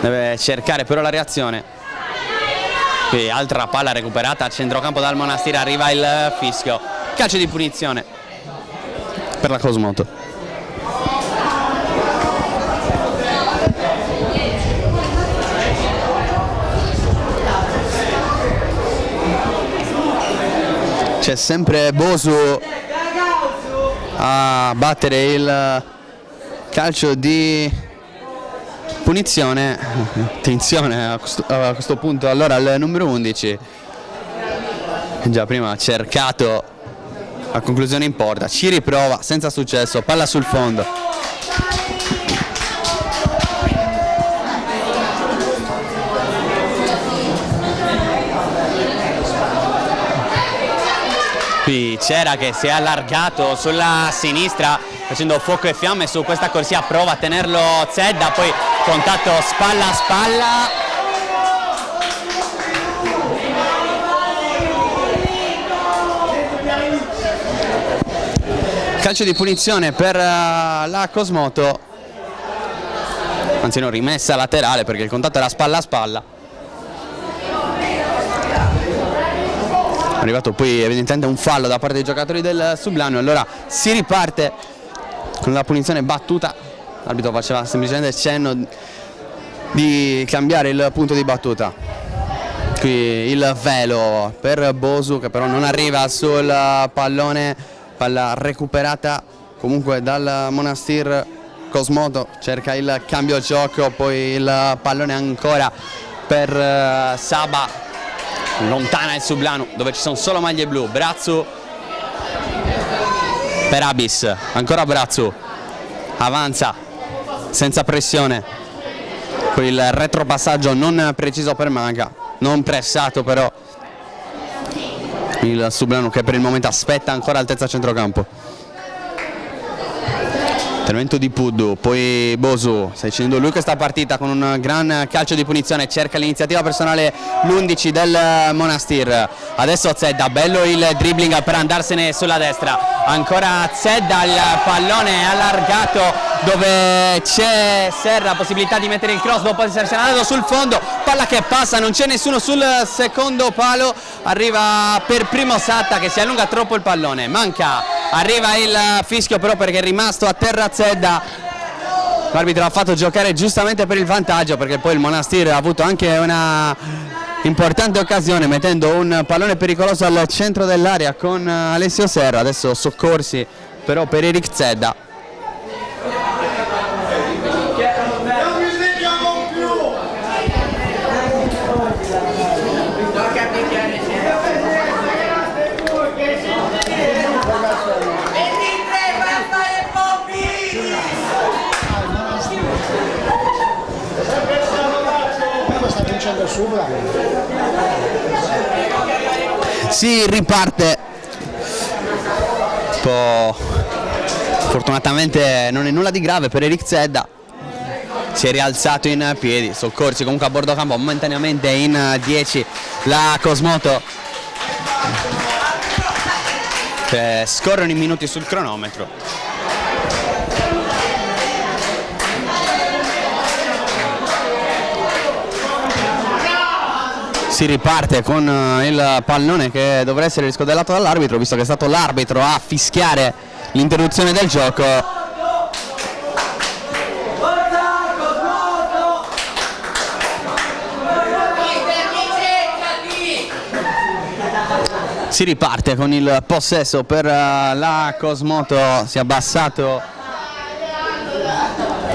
Speaker 1: Deve cercare però la reazione. Qui altra palla recuperata a centrocampo dal Monastir, arriva il fischio. Calcio di punizione per la Cosmoto. C'è sempre Bosu a battere il calcio di punizione. Attenzione a questo punto allora al numero 11, già prima ha cercato la conclusione in porta, ci riprova senza successo, palla sul fondo. Qui Cera che si è allargato sulla sinistra facendo fuoco e fiamme su questa corsia, prova a tenerlo Zedda, poi contatto spalla a spalla. Calcio di punizione per la Cosmoto, anzi no, rimessa laterale perché il contatto era spalla a spalla. È arrivato poi evidentemente un fallo da parte dei giocatori del Sublanu, allora si riparte con la punizione battuta. L'arbitro faceva semplicemente cenno di cambiare il punto di battuta. Qui il velo per Bosu che però non arriva sul pallone, palla recuperata comunque dal Monastir. Cosmoto cerca il cambio gioco, poi il pallone ancora per Saba, lontana il Sublanu dove ci sono solo maglie blu. Brazzu per Abis, ancora Brazzu, avanza senza pressione, con il retropassaggio non preciso per Maga, non pressato però il Sublanu che per il momento aspetta ancora altezza centrocampo. Intervento di Puddu, poi Bosu, sta dicendo lui questa partita con un gran calcio di punizione, cerca l'iniziativa personale l'11 del Monastir. Adesso Zedda, bello il dribbling per andarsene sulla destra, ancora Zedda, il pallone allargato dove c'è Serra, possibilità di mettere il cross dopo essersi andato sul fondo, palla che passa, non c'è nessuno sul secondo palo, arriva per primo Satta che si allunga troppo il pallone, manca, arriva il fischio però perché è rimasto a terra Zedda. L'arbitro ha fatto giocare giustamente per il vantaggio, perché poi il Monastir ha avuto anche una importante occasione mettendo un pallone pericoloso al centro dell'area con Alessio Serra. Adesso soccorsi però per Eric Zedda. Si riparte un po', fortunatamente non è nulla di grave per Eric Zedda, si è rialzato in piedi, soccorsi comunque a bordo campo momentaneamente in 10 la Cosmoto, scorrono i minuti sul cronometro. Si riparte con il pallone che dovrà essere riscodellato dall'arbitro, visto che è stato l'arbitro a fischiare l'interruzione del gioco. Si riparte con il possesso per la Cosmoto, si è abbassato,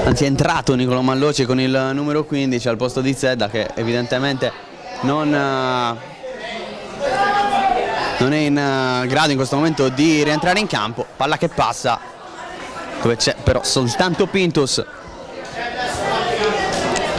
Speaker 1: anzi è entrato Nicolo Malloci con il numero 15 al posto di Zedda, che evidentemente non è in grado in questo momento di rientrare in campo. Palla che passa dove c'è però soltanto Pintus,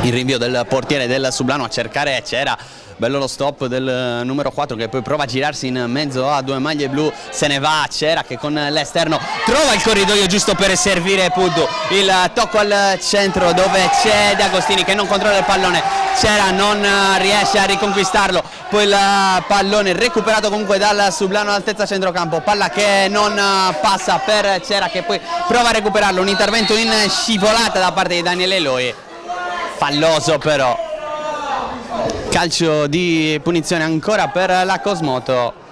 Speaker 1: il rinvio del portiere del Sublano a cercare Cera, bello lo stop del numero 4 che poi prova a girarsi in mezzo a due maglie blu, se ne va a Cera che con l'esterno trova il corridoio giusto per servire Puddu, il tocco al centro dove c'è De Agostini che non controlla il pallone, Cera non riesce a riconquistarlo, poi il pallone recuperato comunque dal Sublano all'altezza centrocampo, palla che non passa per Cera che poi prova a recuperarlo, un intervento in scivolata da parte di Daniele Eloi, falloso però. Calcio di punizione ancora per la Cosmoto.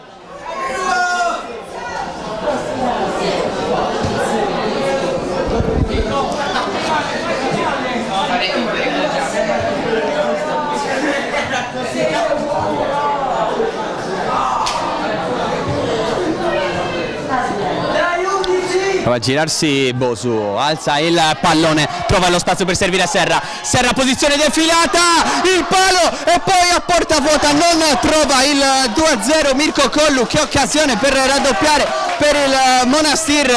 Speaker 1: Prova a girarsi Bosu, alza il pallone, trova lo spazio per servire a Serra, Serra posizione defilata, il palo e poi a porta vuota non trova il 2-0 Mirko Collu, che occasione per raddoppiare per il Monastir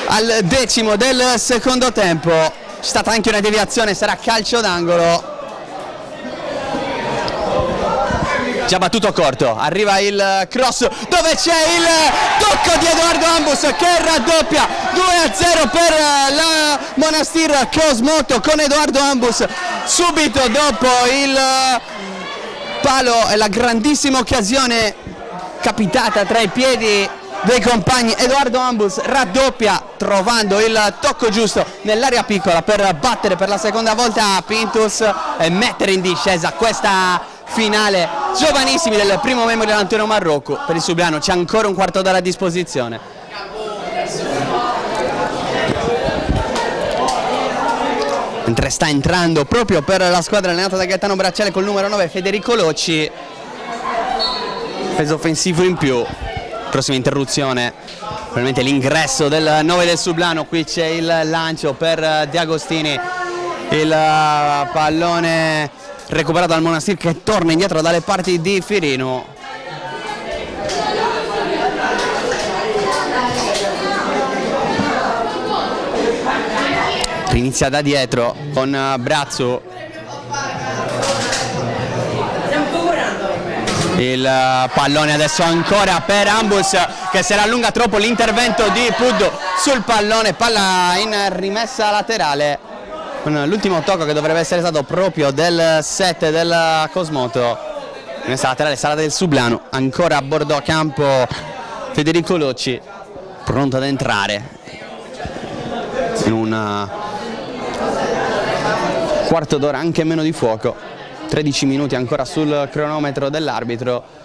Speaker 1: al 10° del secondo tempo. C'è stata anche una deviazione, sarà calcio d'angolo. Già battuto corto, arriva il cross dove c'è il tocco di Edoardo Ambus che raddoppia 2-0 per la Monastir Cosmoto con Edoardo Ambus subito dopo il palo e la grandissima occasione capitata tra i piedi dei compagni. Edoardo Ambus raddoppia trovando il tocco giusto nell'area piccola per battere per la seconda volta Pintus e mettere in discesa questa finale. Giovanissimi del primo Memorial Antonio Marrocco. Per il Sublano c'è ancora un quarto d'ora a disposizione. Mentre sta entrando proprio per la squadra allenata da Gaetano Bracciale col numero 9 Federico Locci, peso offensivo in più. Prossima interruzione, probabilmente l'ingresso del 9 del Sublano. Qui c'è il lancio per De Agostini, il pallone recuperato dal Monastir che torna indietro dalle parti di Firino. Inizia da dietro con Brazzo, il pallone adesso ancora per Ambus che se la allunga troppo, l'intervento di Puddu sul pallone, palla in rimessa laterale con l'ultimo tocco che dovrebbe essere stato proprio del 7 della Cosmoto. Rimessa laterale sala del Sublano, ancora a bordo campo Federico Locci pronto ad entrare. in un quarto d'ora, anche meno di fuoco, 13 minuti ancora sul cronometro dell'arbitro.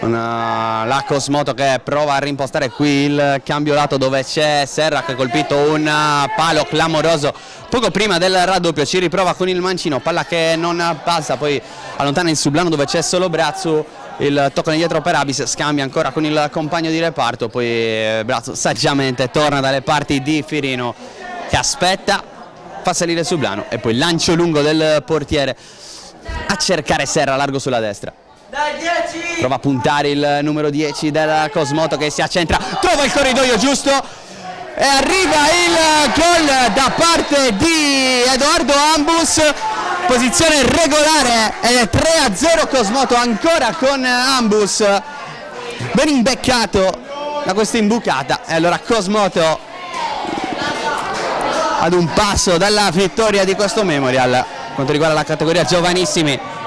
Speaker 1: La Cosmoto che prova a rimpostare qui il cambio lato, dove c'è Serra che ha colpito un palo clamoroso poco prima del raddoppio. Ci riprova con il mancino, palla che non passa, poi allontana il Sublano dove c'è solo Brazzu, il tocco indietro per Abis, scambia ancora con il compagno di reparto, poi Brazzu saggiamente torna dalle parti di Firino che aspetta, fa salire il Sublano e poi lancio lungo del portiere a cercare Serra largo sulla destra. Prova a puntare il numero 10 della Cosmoto che si accentra, trova il corridoio giusto e arriva il gol da parte di Edoardo Ambus, posizione regolare ed è 3-0 Cosmoto ancora con Ambus, ben imbeccato da questa imbucata, e allora Cosmoto ad un passo dalla vittoria di questo Memorial. Quanto riguarda la categoria giovanissimi,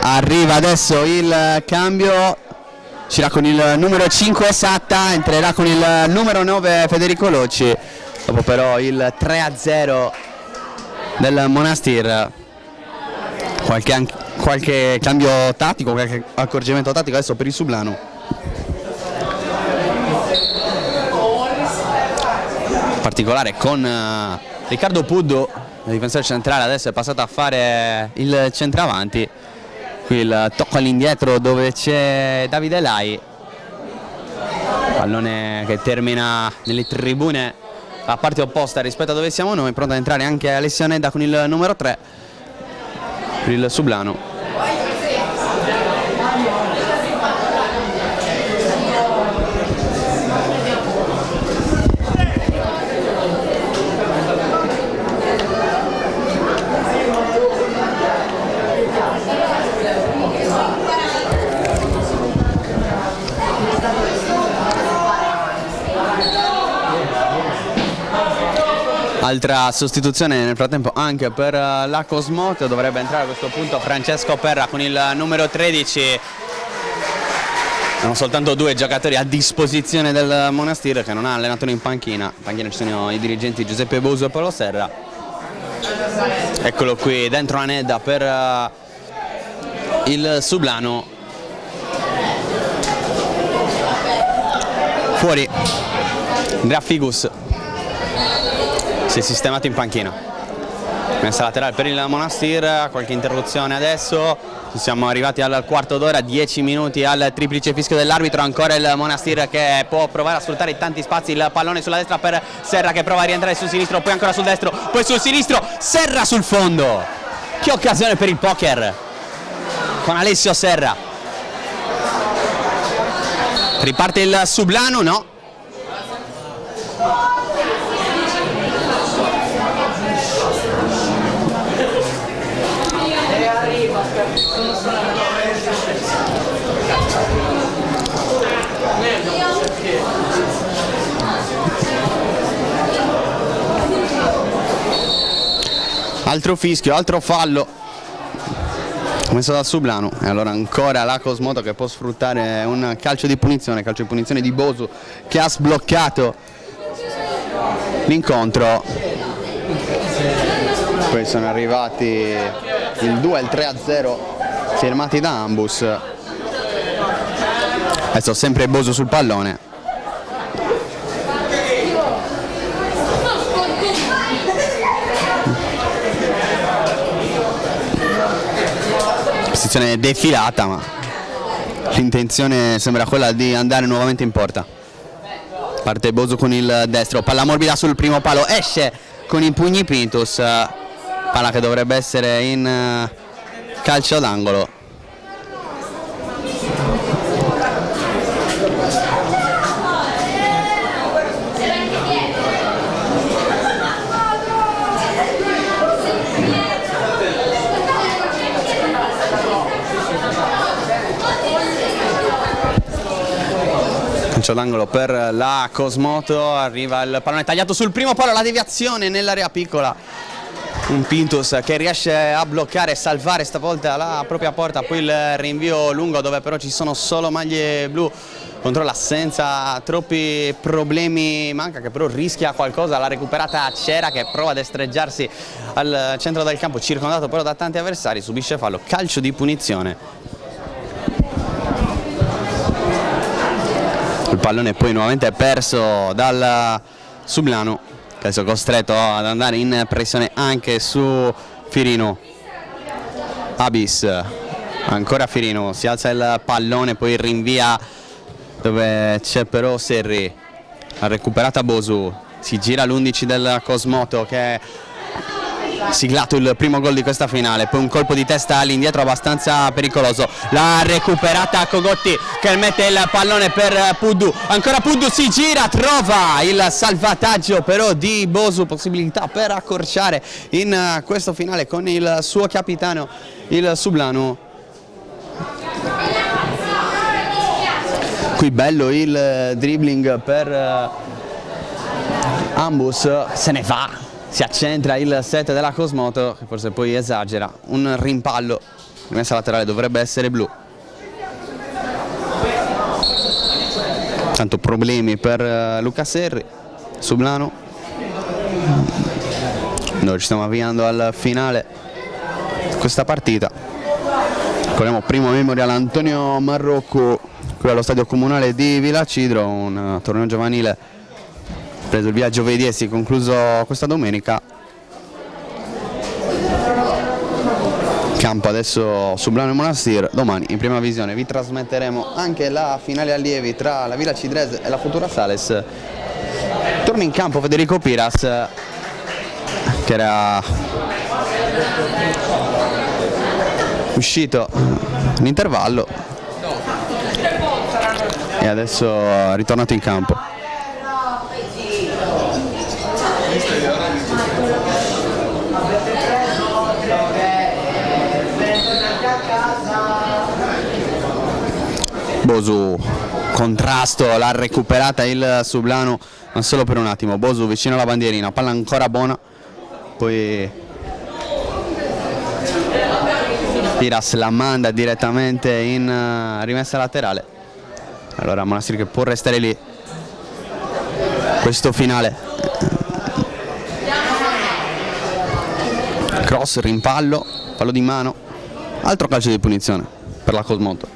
Speaker 1: arriva adesso il cambio, uscirà con il numero 5 Satta, entrerà con il numero 9 Federico Locci, dopo però il 3-0 del Monastir. Qualche cambio tattico, qualche accorgimento tattico adesso per il Sublano. In particolare con Riccardo Puddo, il difensore centrale, adesso è passato a fare il centravanti. Qui il tocco all'indietro dove c'è Davide Lai, pallone che termina nelle tribune a parte opposta rispetto a dove siamo noi, pronto ad entrare anche Alessio Nedda con il numero 3 per il Sublano. Altra sostituzione nel frattempo anche per la Cosmoto, dovrebbe entrare a questo punto Francesco Perra con il numero 13. Sono soltanto due giocatori a disposizione del Monastir, che non ha allenatori in panchina. In panchina ci sono i dirigenti Giuseppe Boso e Paolo Serra. Eccolo qui dentro la Nedda per il Sublano. Fuori Andrea Figus, si è sistemato in panchina. Messa laterale per il Monastir, qualche interruzione adesso, siamo arrivati al quarto d'ora, 10 minuti al triplice fischio dell'arbitro, ancora il Monastir che può provare a sfruttare i tanti spazi, il pallone sulla destra per Serra che prova a rientrare sul sinistro, poi ancora sul destro, poi sul sinistro, Serra sul fondo. Che occasione per il poker con Alessio Serra. Riparte il Sublano, no? Altro fischio, altro fallo messo dal Sublano, e allora ancora la Cosmoto che può sfruttare un calcio di punizione di Bosu che ha sbloccato l'incontro. Poi sono arrivati il 2 e il 3-0 firmati da Ambus. Adesso sempre Bosu sul pallone. Posizione defilata, ma l'intenzione sembra quella di andare nuovamente in porta. Parte Bosu con il destro, palla morbida sul primo palo, esce con i pugni Pintus, palla che dovrebbe essere in calcio d'angolo. Calcio d'angolo per la Cosmoto, arriva il pallone tagliato sul primo palo, la deviazione nell'area piccola, un Pintus che riesce a bloccare e salvare stavolta la propria porta, poi il rinvio lungo dove però ci sono solo maglie blu, controlla senza troppi problemi, manca che però rischia qualcosa, la recuperata Cera che prova ad estreggiarsi al centro del campo, circondato però da tanti avversari, subisce fallo, calcio di punizione. Il pallone poi nuovamente perso dal Sublano, che è costretto ad andare in pressione anche su Firino. Abis, ancora Firino, si alza il pallone, poi rinvia dove c'è però Serri, ha recuperato Bosu, si gira l'11 del Cosmoto che ha siglato il primo gol di questa finale, poi un colpo di testa all'indietro abbastanza pericoloso, la recuperata Cogotti che mette il pallone per Puddu, ancora Puddu si gira, trova il salvataggio però di Bosu, possibilità per accorciare in questo finale con il suo capitano, il Sublano. Qui bello il dribbling per Ambus, se ne va, si accentra il set della Cosmoto che forse poi esagera, un rimpallo, rimessa laterale dovrebbe essere blu. Tanto problemi per Luca Serri, Sublano. Noi ci stiamo avviando al finale di questa partita. Ricordiamo primo memorial Antonio Marrocco qui allo stadio comunale di Villacidro, un torneo giovanile preso il via giovedì e si è concluso questa domenica. Campo adesso Sublano e Monastir, domani in prima visione vi trasmetteremo anche la finale allievi tra la Villa Cidrese e la Futura Sales. Torna in campo Federico Piras che era uscito in intervallo e adesso è ritornato in campo. Bosu, contrasto, l'ha recuperata il Sublano, ma solo per un attimo. Bosu vicino alla bandierina, palla ancora buona, poi Piras la manda direttamente in rimessa laterale. Allora Monastir che può restare lì. Questo finale. Cross, rimpallo, fallo di mano, altro calcio di punizione per la Cosmoto.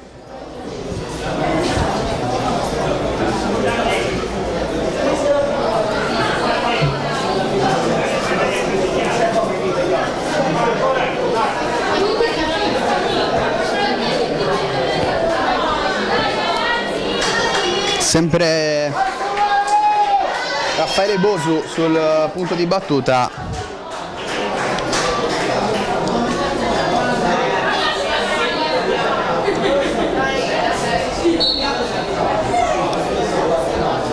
Speaker 1: Sempre Raffaele Bosu sul punto di battuta.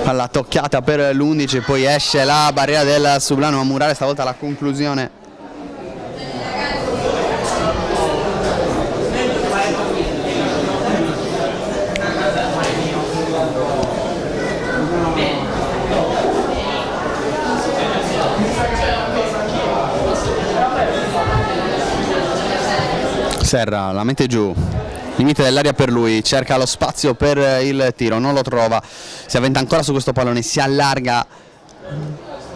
Speaker 1: Palla toccata per l'11, poi esce la barriera del Sublano a murare stavolta la conclusione. Serra la mette giù, limite dell'aria per lui, cerca lo spazio per il tiro, non lo trova, si avventa ancora su questo pallone, si allarga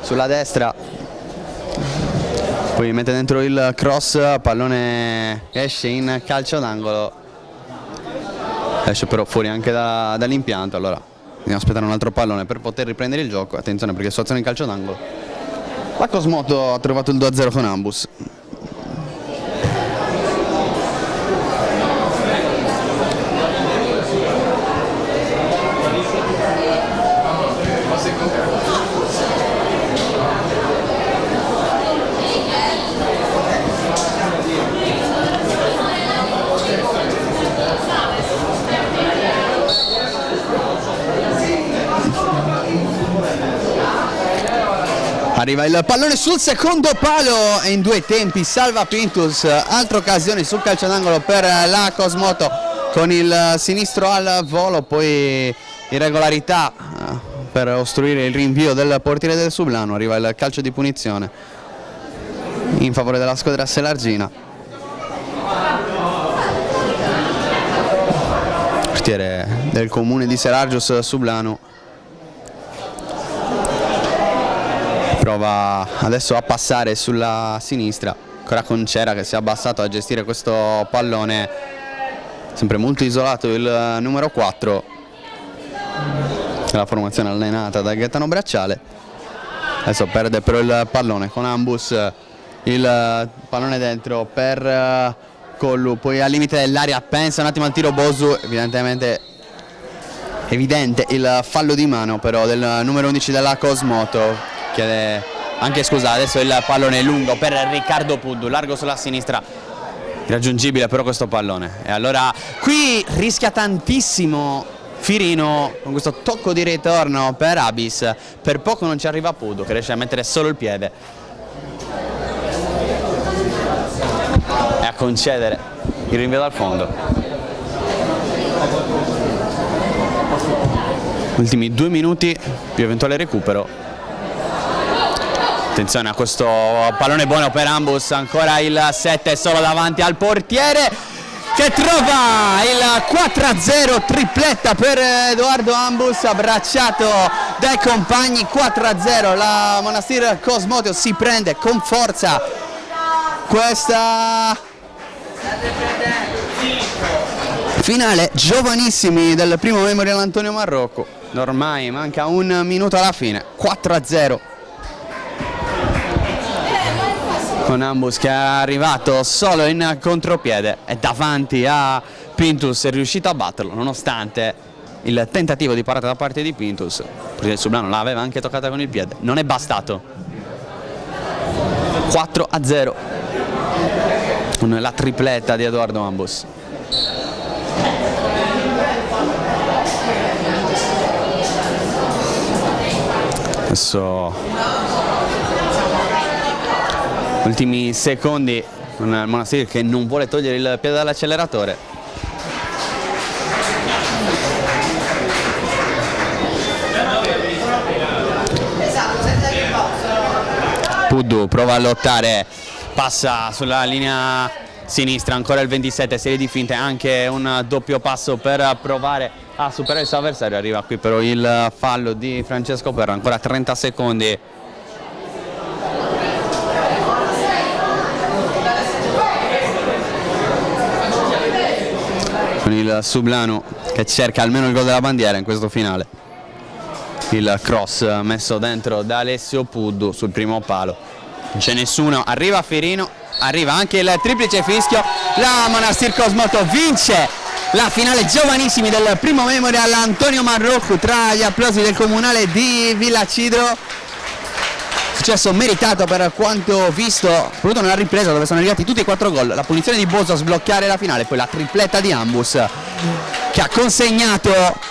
Speaker 1: sulla destra, poi mette dentro il cross, pallone esce in calcio d'angolo, esce però fuori anche dall'impianto, allora dobbiamo aspettare un altro pallone per poter riprendere il gioco. Attenzione perché situazione in calcio d'angolo, la Cosmoto ha trovato il 2-0 con Ambus. Arriva il pallone sul secondo palo e in due tempi salva Pintus, altre occasioni sul calcio d'angolo per la Cosmoto con il sinistro al volo, poi irregolarità per ostruire il rinvio del portiere del Sublano. Arriva il calcio di punizione in favore della squadra selargina. Portiere del comune di Serargius Sublano prova adesso a passare sulla sinistra, ancora Concera che si è abbassato a gestire questo pallone, sempre molto isolato il numero 4, la formazione allenata da Gaetano Bracciale. Adesso perde però il pallone con Ambus, il pallone dentro per Collu, poi al limite dell'area pensa un attimo al tiro Bosu, evidente il fallo di mano però del numero 11 della Cosmoto. Chiede anche scusa, adesso il pallone lungo per Riccardo Puddu, largo sulla sinistra, irraggiungibile però questo pallone, e allora qui rischia tantissimo Firino con questo tocco di ritorno per Abis, per poco non ci arriva Puddu che riesce a mettere solo il piede e a concedere il rinvio dal fondo. Ultimi 2 minuti più eventuale recupero. Attenzione a questo pallone buono per Ambus, ancora il 7 solo davanti al portiere che trova il 4-0, tripletta per Edoardo Ambus, abbracciato dai compagni. 4-0, la Monastir Cosmoteo si prende con forza questa finale. Giovanissimi del primo Memorial Antonio Marrocco, ormai manca 1 minuto alla fine, 4-0. Con Ambus che è arrivato solo in contropiede e davanti a Pintus è riuscito a batterlo nonostante il tentativo di parata da parte di Pintus, perché il Sublano l'aveva anche toccata con il piede, non è bastato. 4-0 con la tripletta di Edoardo Ambus. Adesso ultimi secondi con il Monastir che non vuole togliere il piede dall'acceleratore. Puddu prova a lottare, passa sulla linea sinistra, ancora il 27, serie di finte, anche un doppio passo per provare a superare il suo avversario. Arriva qui però il fallo di Francesco Perro, ancora 30 secondi. Con il Sublano che cerca almeno il gol della bandiera in questo finale. Il cross messo dentro da Alessio Puddu sul primo palo, non c'è nessuno, arriva Firino, arriva anche il triplice fischio. La Monastir Cosmoto vince la finale giovanissimi del primo Memorial Antonio Marrocco tra gli applausi del comunale di Villacidro. Successo meritato per quanto visto, soprattutto nella ripresa dove sono arrivati tutti e 4 gol, la punizione di Boso a sbloccare la finale, poi la tripletta di Ambus che ha consegnato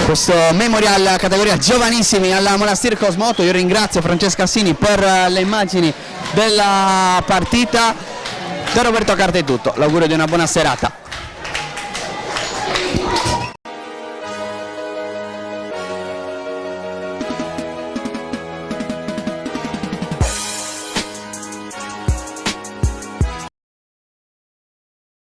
Speaker 1: questo Memorial categoria giovanissimi alla Monastir Cosmoto. Io ringrazio Francesca Assini per le immagini della partita. Da Roberto Carta è tutto, l'augurio di una buona serata.